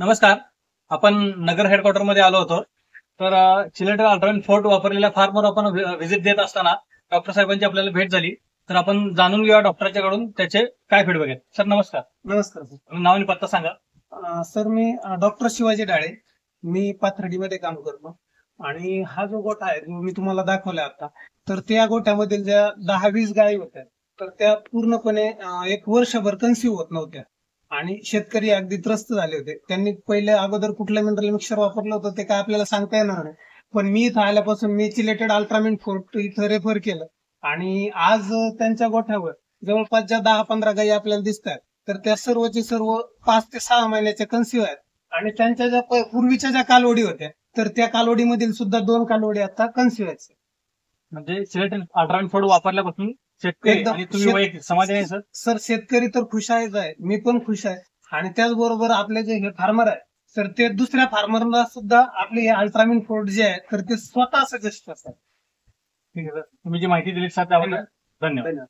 नमस्कार. आपण नगर हेडक्वार्टर मध्ये आलो होतो. तर चिलेटेड अल्ट्राविन फोर्ट वापरलेल्या फार्मवर आपण व्हिजिट देत असताना डॉक्टर साहेबांची आपल्याला भेट झाली. तर आपण जाणून घेऊया डॉक्टरच्याकडून त्याचे काय फीडबॅक आहेत. सर नमस्कार. नमस्कार सर. नाव आणि पत्ता सांगा. सर मी डॉक्टर शिवाजी डाळे, मी पाथर्डीमध्ये काम करतो. आणि हा जो गोठा आहे जो मी तुम्हाला दाखवला आता, तर त्या गोठ्यामधील ज्या 10-20 गायी होत्या, तर त्या पूर्णपणे एक वर्षभर कन्सिव्ह होत नव्हत्या. आणि शेतकरी अगदी त्रस्त झाले होते. त्यांनी पहिले अगोदर कुठलं मिनरल मिक्सचर वापरलं होतं ते काय आपल्याला सांगता येणार नाही. पण मी इथं आल्यापासून मी चिलेटेड अल्ट्रामिन फोर्ट इथं रेफर केलं. आणि आज त्यांच्या गोठ्यावर जवळपास ज्या 10-15 गायी आपल्याला दिसत आहेत, तर त्या सर्वचे सर्व 5 ते 6 महिन्याच्या कन्सिव्ह आहेत. आणि त्यांच्या ज्या पूर्वीच्या ज्या कालवडी होत्या, तर त्या कालवडीमधील सुद्धा 2 कालवडी आता कन्सिव्ह आहेत. म्हणजे चिलेटेड अल्ट्राविन फोर्ट वापरल्यापासून शेतकरी एकदम आणि तुम्ही वैयक्तिक समाधानी आहे सर? सर शेतकरी तर खुश आहेच आहे, मी पण खुश आहे. आणि त्याचबरोबर आपले जे हे फार्मर आहे, तर ते दुसऱ्या फार्मरला सुद्धा आपले हे अल्ट्रामिन फोर्ट जे आहे, तर ते स्वतः सजेस्ट करतात. ठीक आहे सर. तुम्ही जी माहिती दिली सर त्याबद्दल धन्यवाद.